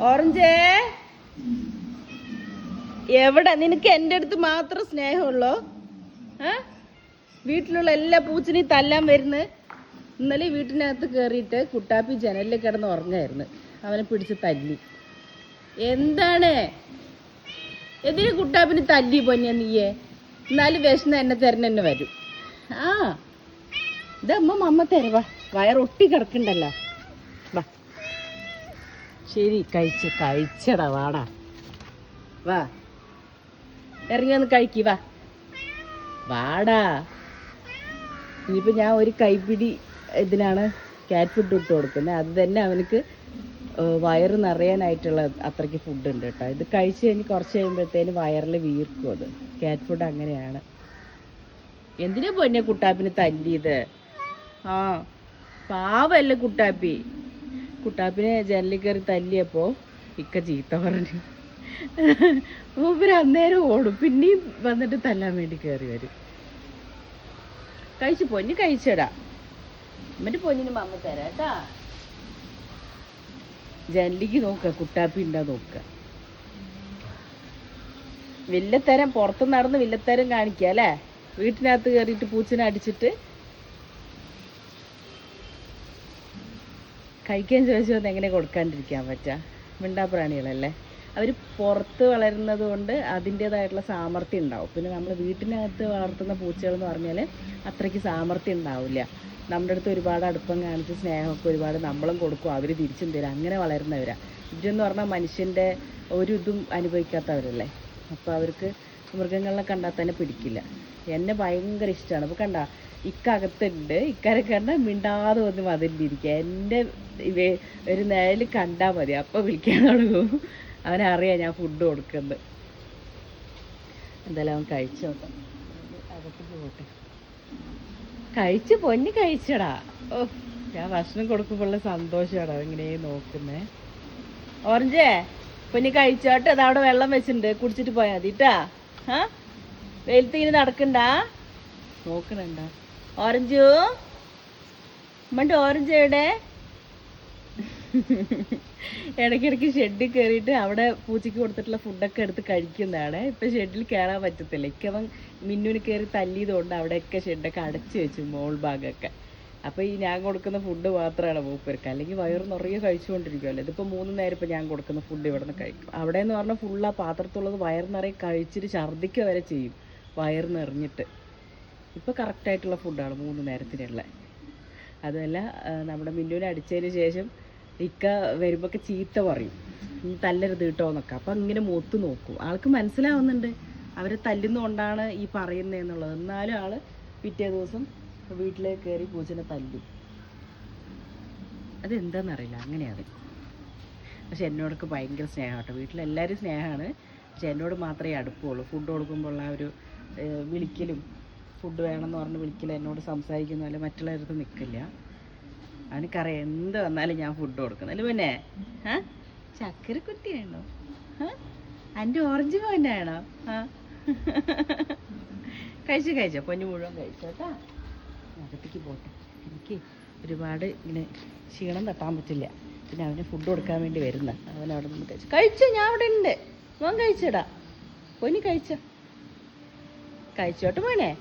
ഓറഞ്ചേ എവിടെ? നിനക്ക് എൻ്റെ അടുത്ത് മാത്രം സ്നേഹമുള്ളോ? വീട്ടിലുള്ള എല്ലാ പൂച്ചനെയും തല്ലാൻ വരുന്നു. ഇന്നലെ വീട്ടിനകത്ത് കയറിയിട്ട് കുട്ടാപ്പി ജനലിൽ കിടന്ന് ഉറങ്ങായിരുന്നു. അവനെ പിടിച്ച് തല്ലി. എന്താണ് എന്തിനു കുട്ടാപ്പിന് തല്ലി പൊന്നിയ നീയെ? എന്നാലും വിശന്ന് എന്നെ തരുന്ന വരും. ഇതമ്മ അമ്മ തരവാ, വയറൊട്ടി കിടക്കണ്ടല്ലോ. വാ ശരി, കഴിച്ചടാ. വാടാ വാ, ഇറങ്ങി വന്ന് കഴിക്ക്. വാടാ. ഇനിയിപ്പോൾ ഞാൻ ഒരു കൈപ്പിടി ഇതിനാണ് ക്യാറ്റ് ഫുഡ് ഇട്ട് കൊടുക്കുന്നത്. അത് തന്നെ അവനക്ക് വയറ് നിറയാനായിട്ടുള്ള അത്രയ്ക്ക് ഫുഡ് ഉണ്ട് കേട്ടോ. ഇത് കഴിച്ച് കഴിഞ്ഞ് കുറച്ച് കഴിയുമ്പോഴത്തേന് വയറിൽ വീർക്കും. അത് ക്യാറ്റ് ഫുഡ് അങ്ങനെയാണ്. എന്തിനാ പൊന്നെ കുട്ടാപ്പിന് തല്ലിയത്? പാവല്ലേ കുട്ടാപ്പി. കുട്ടാപ്പിനെ ജനലിൽ കയറി തല്ലിയപ്പോൾ ഇക്ക ചീത്ത പറഞ്ഞു. മൂപ്പര് അന്നേരം ഓടും, പിന്നെയും വന്നിട്ട് തല്ലാൻ വേണ്ടി കയറി വരും. കഴിച്ചു പൊന്നു, കഴിച്ചടാ. എന്നിട്ട് പൊന്നിന് മമ്മ തരാം കേട്ടാ. ജനലിക്ക് നോക്ക, കുട്ടാപ്പി ഉണ്ടാ നോക്ക. വില്ലത്തരം പുറത്ത് നടന്ന് വില്ലത്തരം കാണിക്കുക അല്ലേ? വീട്ടിനകത്ത് കയറിയിട്ട് പൂച്ചനെ അടിച്ചിട്ട്. കഴിക്കാൻ ചോദിച്ചത് എങ്ങനെ കൊടുക്കാണ്ടിരിക്കാൻ പറ്റാ? മിണ്ടാപ്രാണികളല്ലേ അവർ. പുറത്ത് വളരുന്നത് കൊണ്ട് അതിൻ്റേതായിട്ടുള്ള സാമർഥ്യം ഉണ്ടാവും. പിന്നെ നമ്മൾ വീട്ടിനകത്ത് വളർത്തുന്ന പൂച്ചകൾ എന്ന് പറഞ്ഞാൽ അത്രയ്ക്ക് സാമർഥ്യം ഉണ്ടാവില്ല. നമ്മുടെ അടുത്ത് ഒരുപാട് അടുപ്പം കാണിച്ച് സ്നേഹമൊക്കെ ഒരുപാട് നമ്മളും കൊടുക്കും, അവർ തിരിച്ചും തരും. അങ്ങനെ വളരുന്നവരാണ്. ഇവരെന്ന് പറഞ്ഞാൽ മനുഷ്യൻ്റെ ഒരു ഇതും അനുഭവിക്കാത്തവരല്ലേ. അപ്പോൾ അവർക്ക് മൃഗങ്ങളെ കണ്ടാൽ തന്നെ പിടിക്കില്ല. എന്നെ ഭയങ്കര ഇഷ്ടമാണ്. അപ്പോൾ കണ്ട ഇക്കകത്തുണ്ട്, ഇക്കാരെ കണ്ടാൽ മിണ്ടാതെ വന്ന് മതിലിരിക്കുക. എൻ്റെ ഒരു നിഴൽ കണ്ടാൽ മതി, അപ്പോൾ വിളിക്കാൻ തുടങ്ങും. അവനറിയാം ഞാൻ ഫുഡ് കൊടുക്കുന്നത്. എന്തായാലും അവൻ കഴിച്ചു നോക്കാം. അകത്ത് പോട്ടെ. കഴിച്ച് പൊന്നി കഴിച്ചടാ. ഞാൻ ഭക്ഷണം കൊടുക്കുമ്പോഴുള്ള സന്തോഷമാണ് ഇങ്ങനെ നോക്കുന്നേ. ഓറഞ്ചേ പൊന്നി കഴിച്ചോട്ടെ. അതവിടെ വെള്ളം വെച്ചിട്ടുണ്ട്, കുടിച്ചിട്ട് പോയാൽ മതി കേട്ടാ. വെയിലത്ത് ഇങ്ങനെ നടക്കണ്ട. നോക്കണണ്ട ഓറഞ്ചു. മണ്ട് ഓറഞ്ച് എവിടെ? ഇടയ്ക്കിടയ്ക്ക് ഷെഡിൽ കയറിയിട്ട് അവിടെ പൂച്ചയ്ക്ക് കൊടുത്തിട്ടുള്ള ഫുഡൊക്കെ എടുത്ത് കഴിക്കുന്നതാണ്. ഇപ്പം ഷെഡിൽ കയറാൻ പറ്റത്തില്ല. ഇക്കവൻ മിന്നുവിന് കയറി തല്ലിയതുകൊണ്ട് അവിടെയൊക്കെ ഷെഡൊക്കെ അടച്ചു വെച്ചു, മോൾ ഭാഗമൊക്കെ. അപ്പോൾ ഈ ഞാൻ കൊടുക്കുന്ന ഫുഡ് മാത്രമാണ് മൂപ്പർക്ക്. അല്ലെങ്കിൽ വയറ് നിറയെ കഴിച്ചുകൊണ്ടിരിക്കുമല്ലോ. ഇതിപ്പോൾ 3 നേരം ഇപ്പോൾ ഞാൻ കൊടുക്കുന്ന ഫുഡ് ഇവിടെ നിന്ന് കഴിക്കും. അവിടെ എന്ന് പറഞ്ഞാൽ ഫുള്ള് ആ പാത്രത്തുള്ളത് വയറ് നിറയെ കഴിച്ചിട്ട് ഛർദ്ദിക്കുക വരെ ചെയ്യും, വയറ് നിറഞ്ഞിട്ട്. ഇപ്പോൾ കറക്റ്റായിട്ടുള്ള ഫുഡാണ് 3 നേരത്തിനുള്ള. അതുമല്ല, നമ്മുടെ മിന്നുവിനെ അടിച്ചതിന് ശേഷം ഇക്ക വരുമ്പോഴൊക്കെ ചീത്ത പറയും, തല്ലരുത് കേട്ടോ എന്നൊക്കെ. അപ്പം ഇങ്ങനെ മൂത്ത് നോക്കും. ആൾക്ക് മനസ്സിലാവുന്നുണ്ട് അവരെ തല്ലുന്നതുകൊണ്ടാണ് ഈ പറയുന്നതെന്നുള്ളത്. എന്നാലും ആൾ പിറ്റേ ദിവസം വീട്ടിലേക്ക് കയറി പൂച്ചനെ തല്ലും. അതെന്താണെന്നറിയില്ല, അങ്ങനെയാണ്. പക്ഷെ എന്നോടൊക്കെ ഭയങ്കര സ്നേഹം കേട്ടോ. വീട്ടിലെല്ലാവരും സ്നേഹമാണ്. പക്ഷെ എന്നോട് മാത്രമേ അടുപ്പുള്ളൂ. ഫുഡ് കൊടുക്കുമ്പോൾ ആ ഒരു വിളിക്കലും, ഫുഡ് വേണമെന്ന് പറഞ്ഞ് വിളിക്കലും, എന്നോട് സംസാരിക്കുന്ന മറ്റുള്ളവരടുത്ത് നിൽക്കില്ല. അവനക്കറിയാം എന്ത് വന്നാലും ഞാൻ ഫുഡ് കൊടുക്കണം. അല്ല പിന്നെ ചക്കര കുട്ടിയാണോ? എൻ്റെ ഓറഞ്ച് മോനാണോ? കഴിച്ചോ പൊന്നു മുഴുവൻ കഴിച്ചോ കേട്ടാ. അകത്തേക്ക് പോട്ടെ. എനിക്ക് ഒരുപാട് ഇങ്ങനെ ക്ഷീണം തട്ടാൻ പറ്റില്ല. പിന്നെ അവന് ഫുഡ് കൊടുക്കാൻ വേണ്ടി വരുന്ന അവൻ അവിടെ നിന്ന് കഴിച്ചോ. ഞാൻ അവിടെ ഉണ്ട്. മോൻ കഴിച്ചോടാ. പൊന്നു കഴിച്ചോട്ടെ മോനെ.